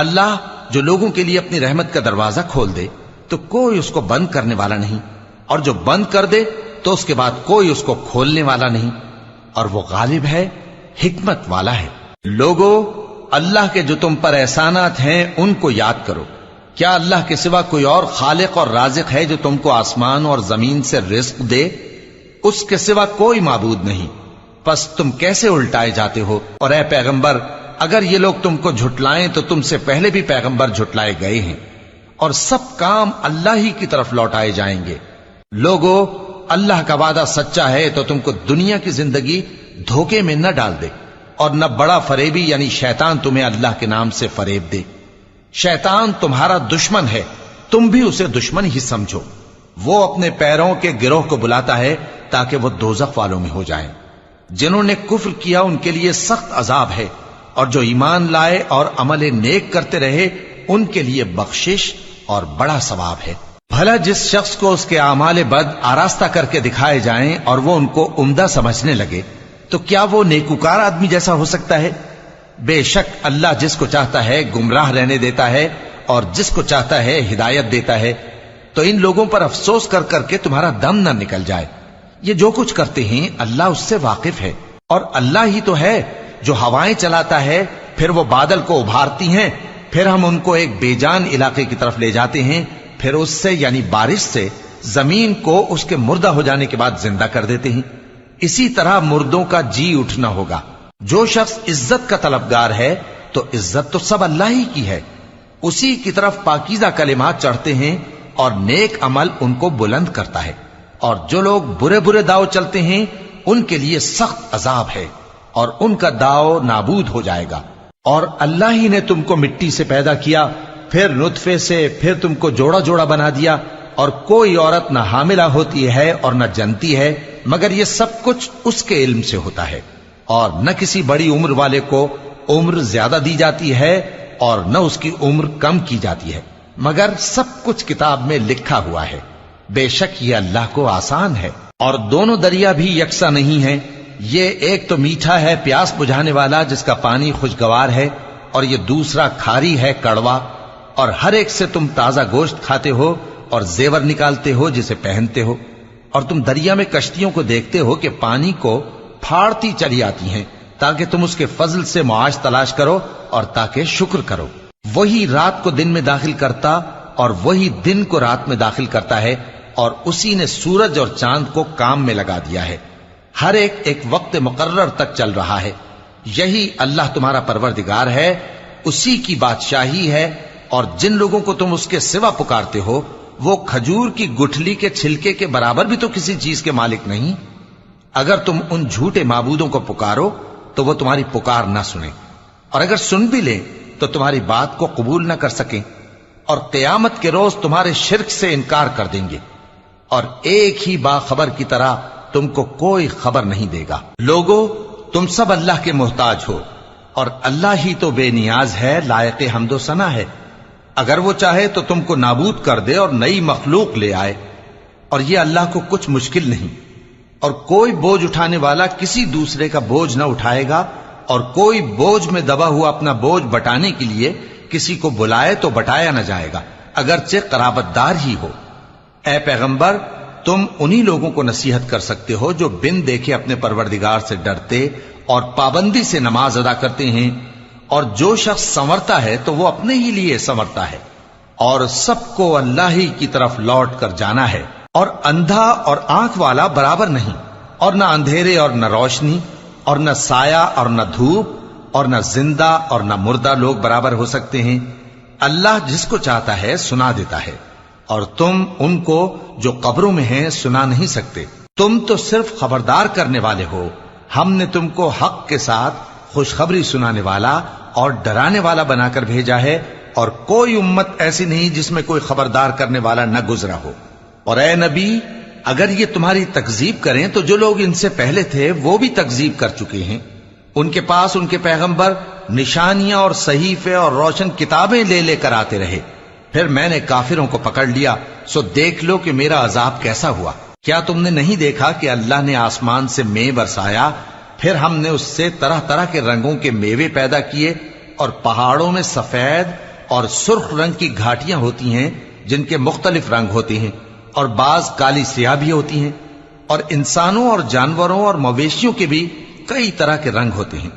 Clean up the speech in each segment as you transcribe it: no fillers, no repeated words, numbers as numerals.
اللہ جو لوگوں کے لیے اپنی رحمت کا دروازہ کھول دے تو کوئی اس کو بند کرنے والا نہیں، اور جو بند کر دے تو اس کے بعد کوئی اس کو کھولنے والا نہیں، اور وہ غالب ہے، حکمت والا ہے۔ لوگو، اللہ کے جو تم پر احسانات ہیں ان کو یاد کرو۔ کیا اللہ کے سوا کوئی اور خالق اور رازق ہے جو تم کو آسمان اور زمین سے رزق دے؟ اس کے سوا کوئی معبود نہیں، پس تم کیسے الٹائے جاتے ہو؟ اور اے پیغمبر، اگر یہ لوگ تم کو جھٹلائیں تو تم سے پہلے بھی پیغمبر جھٹلائے گئے ہیں، اور سب کام اللہ ہی کی طرف لوٹائے جائیں گے۔ لوگو، اللہ کا وعدہ سچا ہے تو تم کو دنیا کی زندگی دھوکے میں نہ ڈال دے، اور نہ بڑا فریبی یعنی شیطان تمہیں اللہ کے نام سے فریب دے۔ شیطان تمہارا دشمن ہے، تم بھی اسے دشمن ہی سمجھو۔ وہ اپنے پیروں کے گروہ کو بلاتا ہے تاکہ وہ دوزخ والوں میں ہو جائیں۔ جنہوں نے کفر کیا ان کے لیے سخت عذاب ہے، اور جو ایمان لائے اور عمل نیک کرتے رہے ان کے لیے بخشش اور بڑا ثواب ہے۔ بھلا جس شخص کو اس کے اعمال بد آراستہ کر کے دکھائے جائیں اور وہ ان کو عمدہ سمجھنے لگے تو کیا وہ نیکوکار آدمی جیسا ہو سکتا ہے؟ بے شک اللہ جس کو چاہتا ہے گمراہ رہنے دیتا ہے اور جس کو چاہتا ہے ہدایت دیتا ہے۔ تو ان لوگوں پر افسوس کر کر کے تمہارا دم نہ نکل جائے۔ یہ جو کچھ کرتے ہیں اللہ اس سے واقف ہے، اور اللہ ہی تو ہے جو ہوائیں چلاتا ہے، پھر وہ بادل کو ابھارتی ہیں، پھر ہم ان کو ایک بے جان علاقے کی طرف لے جاتے ہیں، پھر اس سے یعنی بارش سے زمین کو اس کے مردہ ہو جانے کے بعد زندہ کر دیتے ہیں۔ اسی طرح مردوں کا جی اٹھنا ہوگا۔ جو شخص عزت کا طلبگار ہے تو عزت تو سب اللہ ہی کی ہے، اسی کی طرف پاکیزہ کلمات چڑھتے ہیں اور نیک عمل ان کو بلند کرتا ہے، اور جو لوگ برے برے داؤ چلتے ہیں ان کے لیے سخت عذاب ہے، اور ان کا داؤ نابود ہو جائے گا۔ اور اللہ ہی نے تم کو مٹی سے پیدا کیا، پھر نطفے سے، پھر تم کو جوڑا جوڑا بنا دیا، اور کوئی عورت نہ حاملہ ہوتی ہے اور نہ جنتی ہے مگر یہ سب کچھ اس کے علم سے ہوتا ہے، اور نہ کسی بڑی عمر والے کو عمر زیادہ دی جاتی ہے اور نہ اس کی عمر کم کی جاتی ہے، مگر سب کچھ کتاب میں لکھا ہوا ہے۔ بے شک یہ اللہ کو آسان ہے۔ اور دونوں دریا بھی یکساں نہیں ہیں، یہ ایک تو میٹھا ہے پیاس بجھانے والا جس کا پانی خوشگوار ہے، اور یہ دوسرا کھاری ہے کڑوا، اور ہر ایک سے تم تازہ گوشت کھاتے ہو اور زیور نکالتے ہو جسے پہنتے ہو، اور تم دریا میں کشتیوں کو دیکھتے ہو کہ پانی کو پھاڑتی چلی آتی ہیں تاکہ تم اس کے فضل سے معاش تلاش کرو اور تاکہ شکر کرو۔ وہی رات کو دن میں داخل کرتا اور وہی دن کو رات میں داخل کرتا ہے، اور اسی نے سورج اور چاند کو کام میں لگا دیا ہے، ہر ایک ایک وقت مقرر تک چل رہا ہے۔ یہی اللہ تمہارا پروردگار ہے، اسی کی بادشاہی ہے، اور جن لوگوں کو تم اس کے سوا پکارتے ہو وہ کھجور کی گٹھلی کے چھلکے کے برابر بھی تو کسی چیز کے مالک نہیں۔ اگر تم ان جھوٹے معبودوں کو پکارو تو وہ تمہاری پکار نہ سنیں، اور اگر سن بھی لیں تو تمہاری بات کو قبول نہ کر سکیں، اور قیامت کے روز تمہارے شرک سے انکار کر دیں گے، اور ایک ہی باخبر کی طرح تم کو کوئی خبر نہیں دے گا۔ لوگو، تم سب اللہ کے محتاج ہو، اور اللہ ہی تو بے نیاز ہے، لائق حمد و ثنا ہے۔ اگر وہ چاہے تو تم کو نابود کر دے اور نئی مخلوق لے آئے، اور یہ اللہ کو کچھ مشکل نہیں۔ اور کوئی بوجھ اٹھانے والا کسی دوسرے کا بوجھ نہ اٹھائے گا، اور کوئی بوجھ میں دبا ہوا اپنا بوجھ بٹانے کے لیے کسی کو بلائے تو بٹایا نہ جائے گا، اگرچہ قرابت دار ہی ہو۔ اے پیغمبر، تم انہی لوگوں کو نصیحت کر سکتے ہو جو بن دیکھے اپنے پروردگار سے ڈرتے اور پابندی سے نماز ادا کرتے ہیں، اور جو شخص سنورتا ہے تو وہ اپنے ہی لیے سنورتا ہے، اور سب کو اللہ ہی کی طرف لوٹ کر جانا ہے۔ اور اندھا اور آنکھ والا برابر نہیں، اور نہ اندھیرے اور نہ روشنی، اور نہ سایہ اور نہ دھوپ، اور نہ زندہ اور نہ مردہ لوگ برابر ہو سکتے ہیں۔ اللہ جس کو چاہتا ہے سنا دیتا ہے، اور تم ان کو جو قبروں میں ہیں سنا نہیں سکتے۔ تم تو صرف خبردار کرنے والے ہو، ہم نے تم کو حق کے ساتھ خوشخبری سنانے والا اور ڈرانے والا بنا کر بھیجا ہے، اور کوئی امت ایسی نہیں جس میں کوئی خبردار کرنے والا نہ گزرا ہو۔ اور اے نبی، اگر یہ تمہاری تکذیب کریں تو جو لوگ ان سے پہلے تھے وہ بھی تکذیب کر چکے ہیں۔ ان کے پاس ان کے پیغمبر نشانیاں اور صحیفے اور روشن کتابیں لے لے کر آتے رہے، پھر میں نے کافروں کو پکڑ لیا، سو دیکھ لو کہ میرا عذاب کیسا ہوا۔ کیا تم نے نہیں دیکھا کہ اللہ نے آسمان سے مے برسایا، پھر ہم نے اس سے طرح طرح کے رنگوں کے میوے پیدا کیے، اور پہاڑوں میں سفید اور سرخ رنگ کی گھاٹیاں ہوتی ہیں جن کے مختلف رنگ ہوتے ہیں، اور بعض کالی سیاہ بھی ہوتی ہیں، اور انسانوں اور جانوروں اور مویشیوں کے بھی کئی طرح کے رنگ ہوتے ہیں۔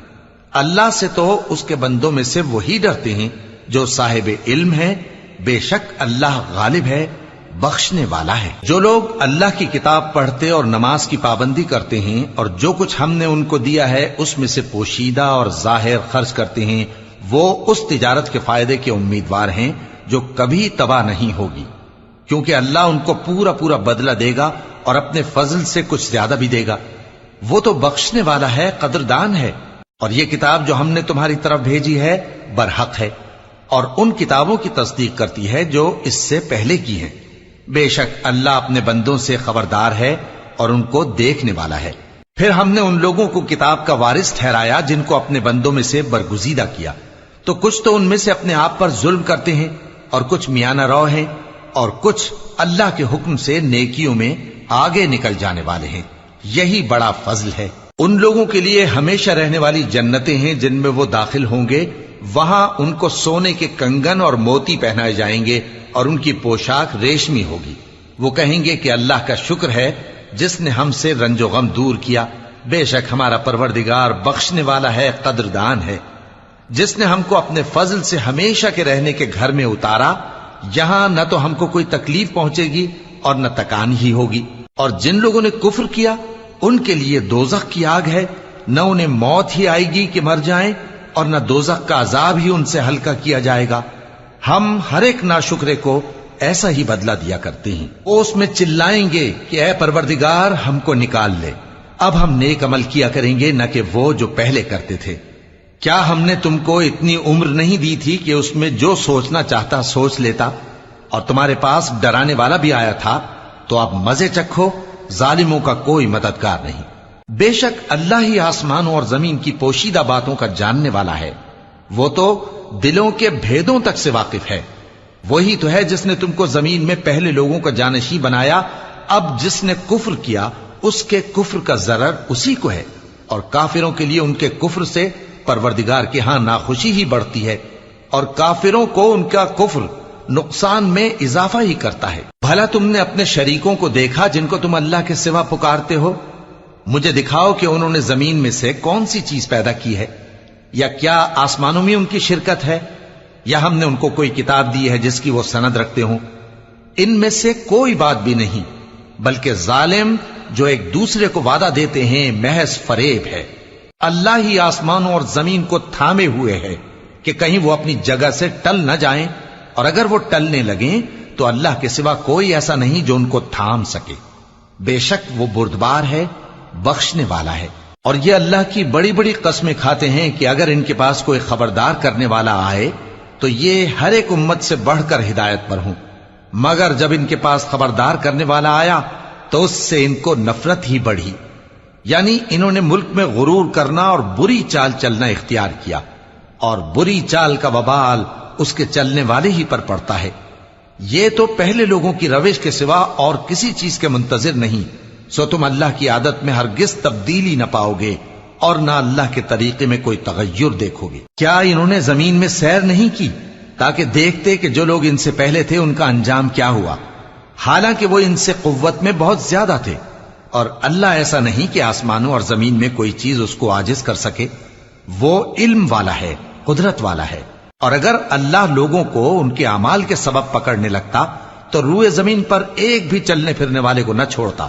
اللہ سے تو اس کے بندوں میں سے وہی ڈرتے ہیں جو صاحب علم ہے، بے شک اللہ غالب ہے، بخشنے والا ہے۔ جو لوگ اللہ کی کتاب پڑھتے اور نماز کی پابندی کرتے ہیں اور جو کچھ ہم نے ان کو دیا ہے اس میں سے پوشیدہ اور ظاہر خرچ کرتے ہیں، وہ اس تجارت کے فائدے کے امیدوار ہیں جو کبھی تباہ نہیں ہوگی، کیونکہ اللہ ان کو پورا پورا بدلہ دے گا اور اپنے فضل سے کچھ زیادہ بھی دے گا۔ وہ تو بخشنے والا ہے، قدردان ہے۔ اور یہ کتاب جو ہم نے تمہاری طرف بھیجی ہے برحق ہے، اور ان کتابوں کی تصدیق کرتی ہے جو اس سے پہلے کی ہیں۔ بے شک اللہ اپنے بندوں سے خبردار ہے اور ان کو دیکھنے والا ہے۔ پھر ہم نے ان لوگوں کو کتاب کا وارث ٹھہرایا جن کو اپنے بندوں میں سے برگزیدہ کیا، تو کچھ تو ان میں سے اپنے آپ پر ظلم کرتے ہیں اور کچھ میانہ رو ہیں، اور کچھ اللہ کے حکم سے نیکیوں میں آگے نکل جانے والے ہیں۔ یہی بڑا فضل ہے۔ ان لوگوں کے لیے ہمیشہ رہنے والی جنتیں ہیں جن میں وہ داخل ہوں گے، وہاں ان کو سونے کے کنگن اور موتی پہنائے جائیں گے اور ان کی پوشاک ریشمی ہوگی۔ وہ کہیں گے کہ اللہ کا شکر ہے جس نے ہم سے رنج و غم دور کیا، بے شک ہمارا پروردگار بخشنے والا ہے، قدردان ہے، جس نے ہم کو اپنے فضل سے ہمیشہ کے رہنے کے گھر میں اتارا، یہاں نہ تو ہم کو کوئی تکلیف پہنچے گی اور نہ تکان ہی ہوگی۔ اور جن لوگوں نے کفر کیا ان کے لیے دوزخ کی آگ ہے، نہ انہیں موت ہی آئے گی کہ مر جائیں، اور نہ دوزخ کا عذاب ہی ان سے ہلکا کیا جائے گا۔ ہم ہر ایک ناشکرے کو ایسا ہی بدلہ دیا کرتے ہیں۔ وہ اس میں چلائیں گے کہ اے پروردگار ہم کو نکال لے، اب ہم نیک عمل کیا کریں گے نہ کہ وہ جو پہلے کرتے تھے۔ کیا ہم نے تم کو اتنی عمر نہیں دی تھی کہ اس میں جو سوچنا چاہتا سوچ لیتا، اور تمہارے پاس ڈرانے والا بھی آیا تھا؟ تو اب مزے چکھو، ظالموں کا کوئی مددگار نہیں۔ بے شک اللہ ہی آسمانوں اور زمین کی پوشیدہ باتوں کا جاننے والا ہے، وہ تو دلوں کے بھیدوں تک سے واقف ہے۔ وہی تو ہے جس نے تم کو زمین میں پہلے لوگوں کا جانشین بنایا، اب جس نے کفر کیا اس کے کفر کا ضرر اسی کو ہے، اور کافروں کے لیے ان کے کفر سے پروردگار کے ہاں ناخوشی ہی بڑھتی ہے، اور کافروں کو ان کا کفر نقصان میں اضافہ ہی کرتا ہے۔ بھلا تم نے اپنے شریکوں کو دیکھا جن کو تم اللہ کے سوا پکارتے ہو؟ مجھے دکھاؤ کہ انہوں نے زمین میں سے کون سی چیز پیدا کی ہے، یا کیا آسمانوں میں ان کی شرکت ہے، یا ہم نے ان کو کوئی کتاب دی ہے جس کی وہ سند رکھتے ہوں؟ ان میں سے کوئی بات بھی نہیں، بلکہ ظالم جو ایک دوسرے کو وعدہ دیتے ہیں محض فریب ہے۔ اللہ ہی آسمانوں اور زمین کو تھامے ہوئے ہے کہ کہیں وہ اپنی جگہ سے ٹل نہ جائیں، اور اگر وہ ٹلنے لگیں تو اللہ کے سوا کوئی ایسا نہیں جو ان کو تھام سکے۔ بے شک وہ بردبار ہے، بخشنے والا ہے۔ اور یہ اللہ کی بڑی بڑی قسمیں کھاتے ہیں کہ اگر ان کے پاس کوئی خبردار کرنے والا آئے تو یہ ہر ایک امت سے بڑھ کر ہدایت پر ہوں، مگر جب ان کے پاس خبردار کرنے والا آیا تو اس سے ان کو نفرت ہی بڑھی، یعنی انہوں نے ملک میں غرور کرنا اور بری چال چلنا اختیار کیا، اور بری چال کا وبال اس کے چلنے والے ہی پر پڑتا ہے۔ یہ تو پہلے لوگوں کی روش کے سوا اور کسی چیز کے منتظر نہیں، سو تم اللہ کی عادت میں ہرگز تبدیلی نہ پاؤ گے اور نہ اللہ کے طریقے میں کوئی تغیر دیکھو گے۔ کیا انہوں نے زمین میں سیر نہیں کی تاکہ دیکھتے کہ جو لوگ ان سے پہلے تھے ان کا انجام کیا ہوا، حالانکہ وہ ان سے قوت میں بہت زیادہ تھے؟ اور اللہ ایسا نہیں کہ آسمانوں اور زمین میں کوئی چیز اس کو عاجز کر سکے، وہ علم والا ہے، قدرت والا ہے۔ اور اگر اللہ لوگوں کو ان کے اعمال کے سبب پکڑنے لگتا تو روئے زمین پر ایک بھی چلنے پھرنے والے کو نہ چھوڑتا،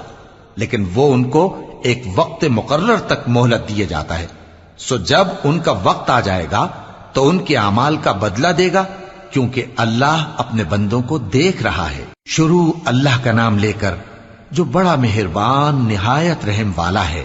لیکن وہ ان کو ایک وقت مقرر تک مہلت دیے جاتا ہے، سو جب ان کا وقت آ جائے گا تو ان کے اعمال کا بدلہ دے گا، کیونکہ اللہ اپنے بندوں کو دیکھ رہا ہے۔ شروع اللہ کا نام لے کر جو بڑا مہربان نہایت رحم والا ہے۔